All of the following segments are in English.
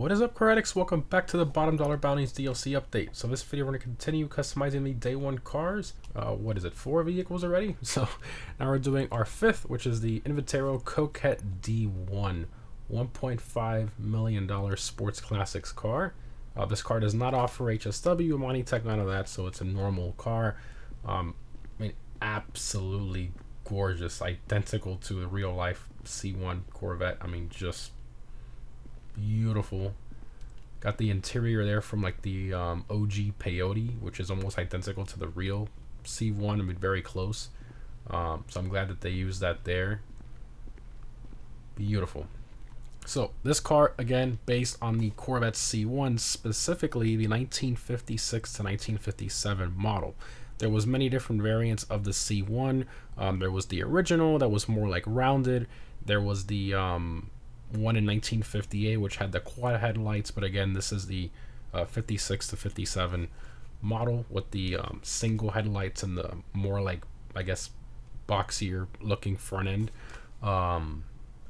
What is up, Corvette? Welcome back to the Bottom Dollar Bounties DLC update. So this video we're going to continue customizing the day one cars. What is it, 4 vehicles already? So now we're doing our 5th, which is the Invetero Coquette D1, $1.5 million sports classics car. This car does not offer HSW, Money Tech, none of that, so it's a normal car. I mean, absolutely gorgeous, identical to the real life C1 Corvette. I mean, just beautiful. Got the interior there from like the OG Peyote, which is almost identical to the real C1. I mean, very close. So I'm glad that they used that there. Beautiful. So this car, again, based on the Corvette C1, specifically the 1956 to 1957 model. There was many different variants of the C1. There was the original that was more like rounded. There was the one in 1958, which had the quad headlights, but again, this is the 56 to 57 model with the single headlights and the more like, I guess, boxier looking front end.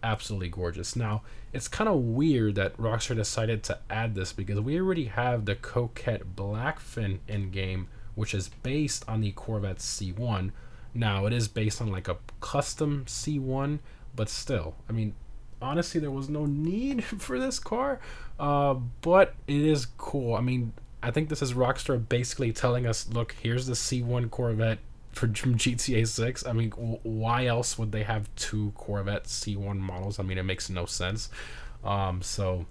Absolutely gorgeous. Now, it's kind of weird that Rockstar decided to add this because we already have the Coquette Blackfin in game, which is based on the Corvette C1. Now, it is based on like a custom C1, but still, I mean, honestly, there was no need for this car, but it is cool. I mean, I think this is Rockstar basically telling us, look, here's the C1 Corvette from GTA 6. I mean, why else would they have two Corvette C1 models? I mean, it makes no sense. So,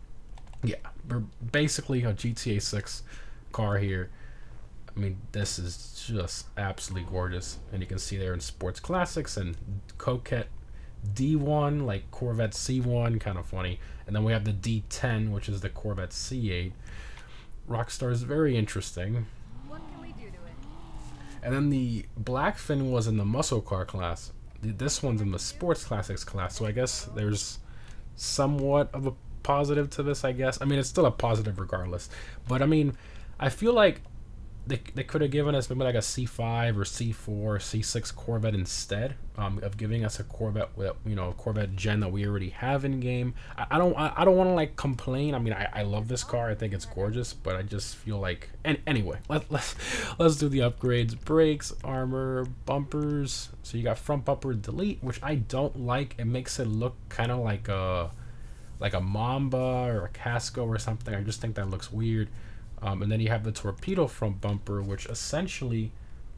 yeah, we're basically a GTA 6 car here. I mean, this is just absolutely gorgeous. And you can see there in Sports Classics and Coquette D1, like Corvette C1, kind of funny. And then we have the D10, which is the Corvette C8. Rockstar is very interesting. What can we do to it? And then the Blackfin was in the muscle car class. This one's in the sports classics class. So I guess there's somewhat of a positive to this, I guess. I mean, it's still a positive regardless. But I mean, I feel like they could have given us maybe like a C5 or C4 or C6 Corvette instead of giving us a Corvette with, you know, a Corvette gen that we already have in game. I don't want to like complain. I mean, I love this car. I think it's gorgeous, but I just feel like, and anyway, let's do the upgrades. Brakes, armor, bumpers. So you got front bumper delete, which I don't like. It makes it look kind of like a Mamba or a Casco or something. I just think that looks weird. And then you have the torpedo front bumper, which essentially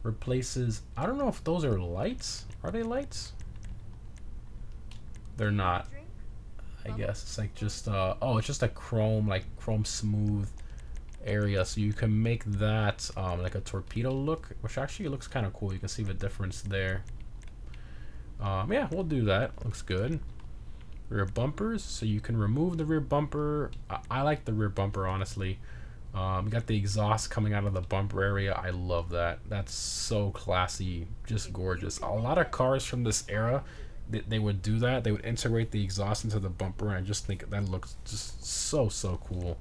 replaces, I don't know if those are lights. Are they lights? They're not. I guess it's like just oh, it's just a chrome, like chrome smooth area. So you can make that like a torpedo look, which actually looks kind of cool. You can see the difference there. Yeah, we'll do that. Looks good. Rear bumpers, so you can remove the rear bumper. I like the rear bumper, honestly. You got the exhaust coming out of the bumper area. I love that. That's so classy, just gorgeous. A lot of cars from this era, they would do that. They would integrate the exhaust into the bumper, and I just think that looks just so cool.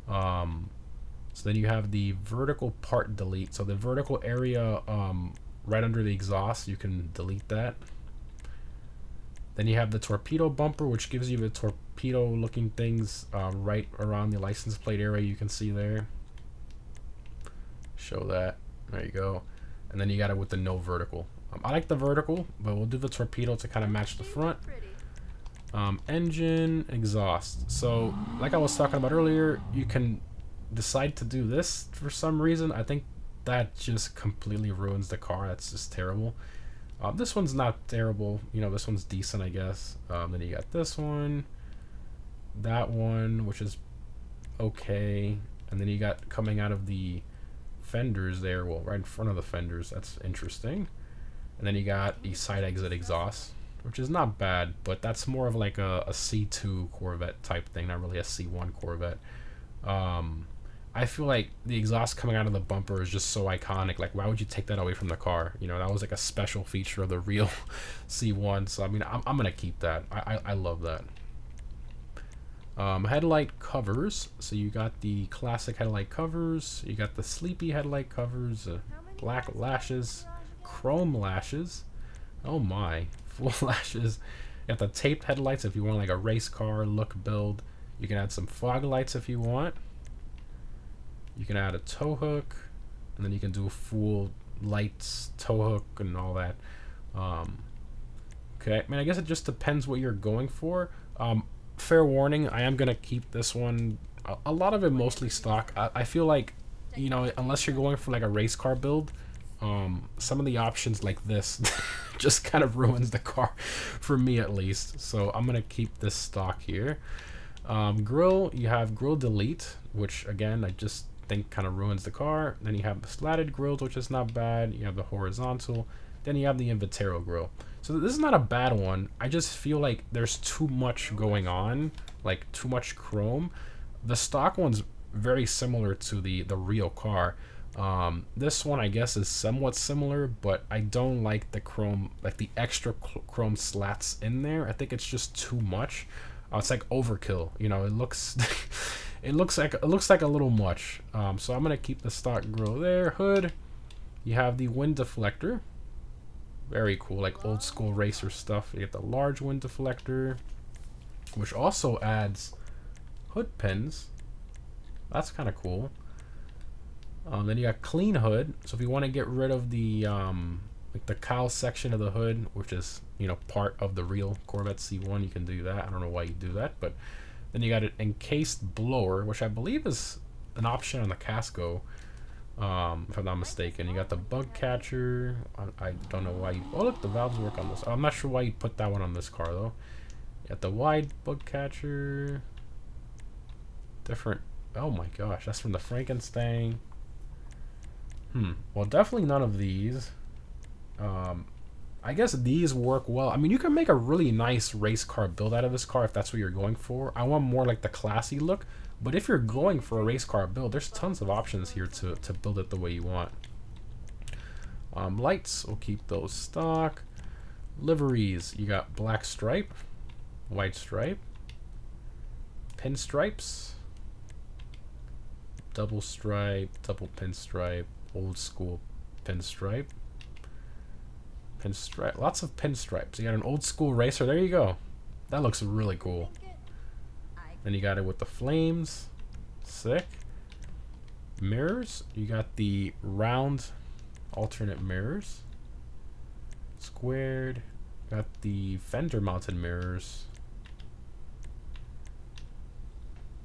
So then you have the vertical part delete. So the vertical area right under the exhaust, you can delete that. Then you have the torpedo bumper, which gives you the torpedo looking things right around the license plate area. You can see there. Show that. There you go. And then you got it with the no vertical. I like the vertical, but we'll do the torpedo to kind of match the front. Engine, exhaust. So like I was talking about earlier, you can decide to do this for some reason. I think that just completely ruins the car. That's just terrible. This one's not terrible, you know, this one's decent, I guess. Then you got this one, that one, which is okay, and then you got coming out of the fenders there, well, right in front of the fenders. That's interesting. And then you got a side exit exhaust, which is not bad, but that's more of like a C2 Corvette type thing, not really a C1 Corvette. I feel like the exhaust coming out of the bumper is just so iconic. Like, why would you take that away from the car? You know, that was like a special feature of the real C1. So, I mean, I'm going to keep that. I love that. Headlight covers. So, you got the classic headlight covers. You got the sleepy headlight covers. Black lashes. Chrome lashes. Oh, my. Full lashes. You got the taped headlights if you want like a race car look build. You can add some fog lights if you want. You can add a tow hook, and then you can do full lights, tow hook, and all that. Okay, I mean, I guess it just depends what you're going for. Fair warning, I am gonna keep this one. A lot of it mostly stock. I feel like, you know, unless you're going for like a race car build, some of the options like this just kind of ruins the car for me at least. So I'm gonna keep this stock here. Grill, you have grill delete, which again I just think kind of ruins the car. Then you have the slatted grills, which is not bad. You have the horizontal. Then you have the Invetero grill. So this is not a bad one. I just feel like there's too much going on, like too much chrome. The stock one's very similar to the real car. This one I guess is somewhat similar, but I don't like the chrome, like the extra chrome slats in there. I think it's just too much. It's like overkill, you know. It looks it looks like a little much. So I'm gonna keep the stock grill there. Hood, you have the wind deflector, very cool, like old school racer stuff. You get the large wind deflector, which also adds hood pins. That's kind of cool. Then you got clean hood. So if you want to get rid of the like the cowl section of the hood, which is, you know, part of the real Corvette C1, you can do that. I don't know why you do that, but then you got an encased blower, which I believe is an option on the Casco, if I'm not mistaken. You got the bug catcher. I don't know why you, oh look, the valves work on this. I'm not sure why you put that one on this car though. You got the wide bug catcher. Different. Oh my gosh, that's from the Frankenstein. Well, definitely none of these. I guess these work well. I mean, you can make a really nice race car build out of this car if that's what you're going for. I want more like the classy look, but if you're going for a race car build, there's tons of options here to build it the way you want. Lights, we'll keep those stock. Liveries, you got black stripe, white stripe, pinstripes, double stripe, double pinstripe, old school pinstripe, lots of pinstripes. You got an old school racer. There you go. That looks really cool. Then you got it with the flames. Sick. Mirrors. You got the round alternate mirrors. Squared. Got the fender mounted mirrors.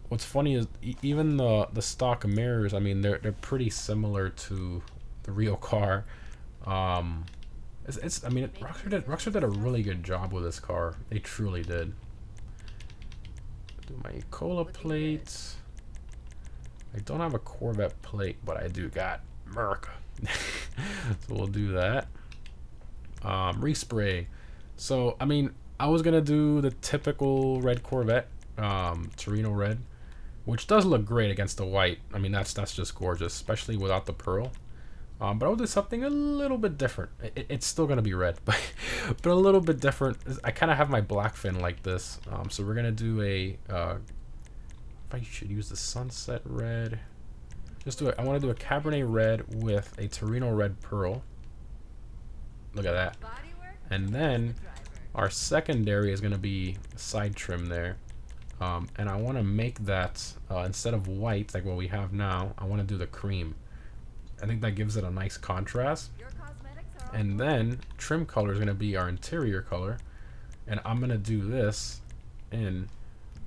What's funny is even the stock mirrors, I mean, they're pretty similar to the real car. I mean, Rockstar did a really good job with this car. They truly did. Do my cola plates. I don't have a Corvette plate, but I do got Merc. So we'll do that. Respray. So I mean, I was gonna do the typical red Corvette, Torino red, which does look great against the white. I mean, that's just gorgeous, especially without the pearl. But I'll do something a little bit different. It's still gonna be red, but a little bit different. I kind of have my black fin like this. So we're gonna do a. If I should use the sunset red, just do it. I want to do a Cabernet red with a Torino red pearl. Look at that. And then our secondary is gonna be side trim there. And I want to make that instead of white like what we have now, I want to do the cream. I think that gives it a nice contrast. And then trim color is going to be our interior color, and I'm going to do this in,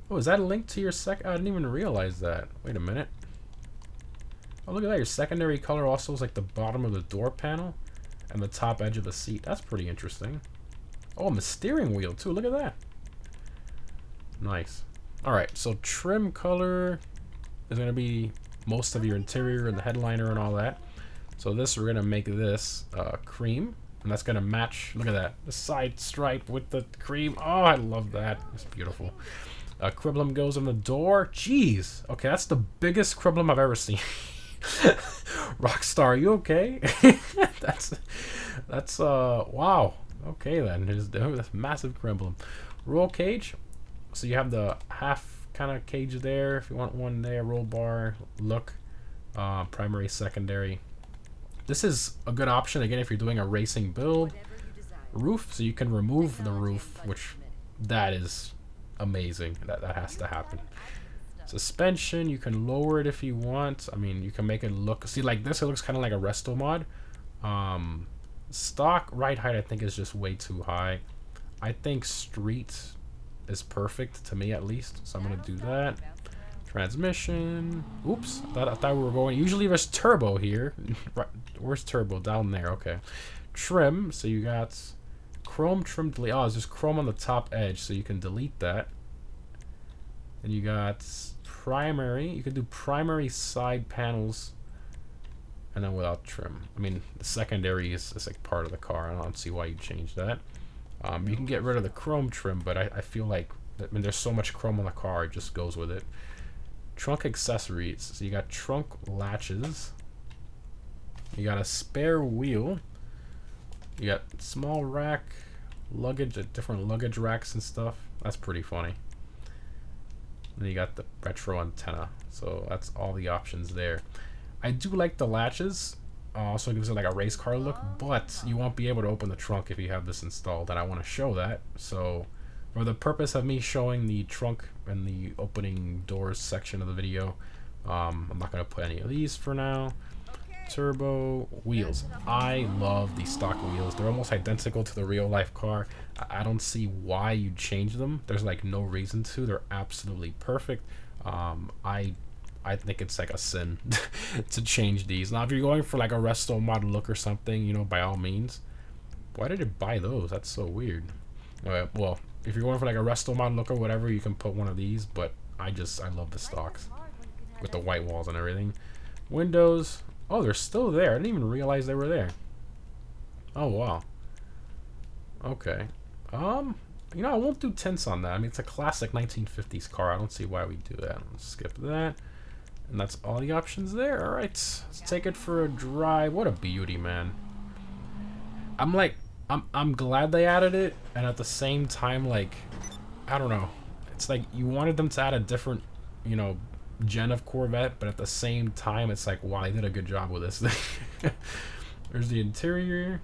oh, is that a link to your I didn't even realize that. Wait a minute. Oh, look at that. Your secondary color also is like the bottom of the door panel and the top edge of the seat. That's pretty interesting. Oh, and the steering wheel too. Look at that. Nice. Alright, so trim color is going to be most of your interior and the headliner and all that. So this, we're going to make this cream, and that's going to match, look at that, the side stripe with the cream. Oh, I love that. It's beautiful. Criblum goes on the door. Jeez. Okay, that's the biggest criblum I've ever seen. Rockstar, are you okay? that's wow. Okay then, there's massive criblum. Roll cage. So you have the half kind of cage there if you want one there. Roll bar, look, primary, secondary. This is a good option again if you're doing a racing build. Roof, so you can remove the roof, which that is amazing. That has to happen. Suspension, you can lower it if you want. I mean, you can make it look, see, like this, it looks kind of like a resto mod. Stock ride height, I think, is just way too high. I think street is perfect to me, at least, so I'm gonna do that. Transmission. Oops, I thought we were going, usually there's turbo here. Right, where's turbo? Down there. Okay. Trim, so you got chrome trim delete. Oh, there's chrome on the top edge, so you can delete that. And you got primary, you can do primary side panels and then without trim. I mean, the secondary is like part of the car. I don't see why you change that. You can get rid of the chrome trim, but I feel like, I mean, there's so much chrome on the car, it just goes with it. Trunk accessories, so you got trunk latches, you got a spare wheel, you got small rack, luggage, different luggage racks and stuff. That's pretty funny. Then you got the retro antenna, so that's all the options there. I do like the latches, also gives it like a race car look, but you won't be able to open the trunk if you have this installed, and I want to show that. So for the purpose of me showing the trunk and the opening doors section of the video, I'm not going to put any of these for now. Turbo wheels. I love these stock wheels. They're almost identical to the real life car. I don't see why you'd change them. There's like no reason to. They're absolutely perfect. I think it's like a sin to change these. Now if you're going for like a resto mod look or something, you know, by all means. Why did it buy those? That's so weird. Well, if you're going for like a resto mod look or whatever, you can put one of these, but I love the stocks with the white walls and everything. Windows. Oh, they're still there. I didn't even realize they were there. Oh, wow. Okay. You know, I won't do tints on that. I mean, it's a classic 1950s car. I don't see why we do that. Let's skip that. And that's all the options there. All right. Let's take it for a drive. What a beauty, man. I'm glad they added it, and at the same time, like, I don't know. It's like you wanted them to add a different, you know, gen of Corvette, but at the same time it's like, wow, they did a good job with this thing. There's the interior.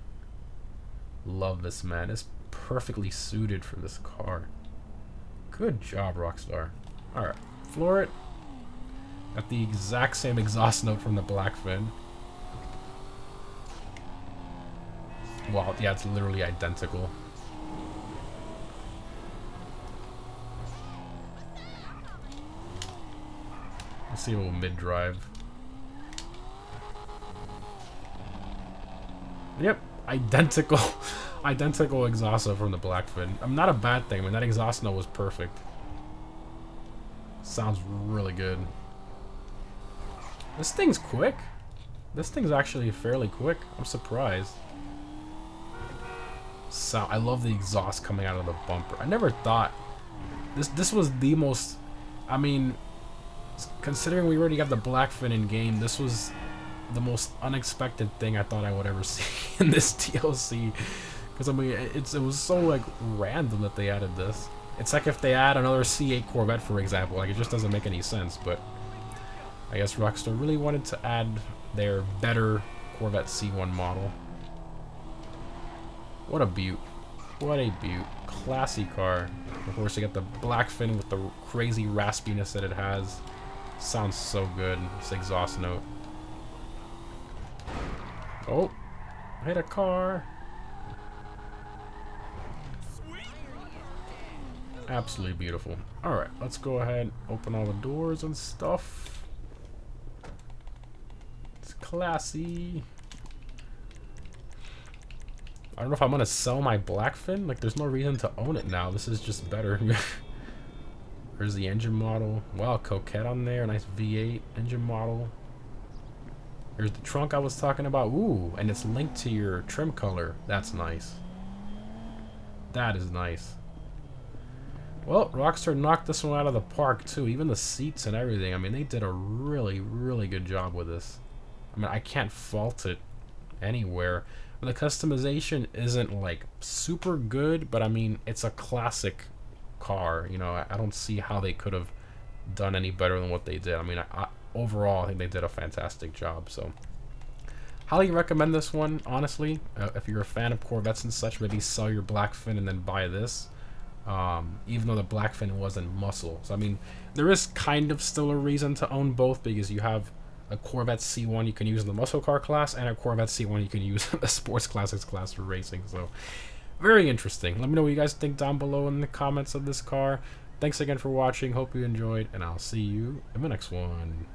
Love this, man. It's perfectly suited for this car. Good job, Rockstar. Alright, floor it. Got the exact same exhaust note from the Blackfin. Wow, yeah, it's literally identical. Let's see a little mid-drive. Yep, identical, identical exhaust note from the Blackfin. Not a bad thing. I mean, that exhaust note was perfect. Sounds really good. This thing's quick. This thing's actually fairly quick. I'm surprised. I love the exhaust coming out of the bumper. I never thought this was the most. I mean, considering we already got the Blackfin in game, this was the most unexpected thing I thought I would ever see in this DLC. Because I mean, it was so like random that they added this. It's like if they add another C8 Corvette, for example. Like, it just doesn't make any sense. But I guess Rockstar really wanted to add their better Corvette C1 model. What a beaut. What a beaut. Classy car. Of course, you got the Blackfin with the crazy raspiness that it has. Sounds so good. This exhaust note. Oh, I hit a car. Absolutely beautiful. Alright, let's go ahead, open all the doors and stuff. It's classy. I don't know if I'm gonna sell my Blackfin. Like, there's no reason to own it now. This is just better. There's the engine model. Wow, Coquette on there. Nice V8 engine model. Here's the trunk I was talking about. Ooh, and it's linked to your trim color. That's nice. That is nice. Well, Rockstar knocked this one out of the park, too. Even the seats and everything. I mean, they did a really, really good job with this. I mean, I can't fault it anywhere. The customization isn't like super good, but I mean, it's a classic car. You know, I don't see how they could have done any better than what they did. I mean, overall, I think they did a fantastic job. So, highly recommend this one, honestly. If you're a fan of Corvettes and such, maybe sell your Blackfin and then buy this. even though the Blackfin wasn't muscle. So I mean, there is kind of still a reason to own both, because you have a Corvette C1 you can use in the muscle car class, and a Corvette C1 you can use in the sports classics class for racing. So very interesting. Let me know what you guys think down below in the comments of this car. Thanks again for watching. Hope you enjoyed, and I'll see you in the next one.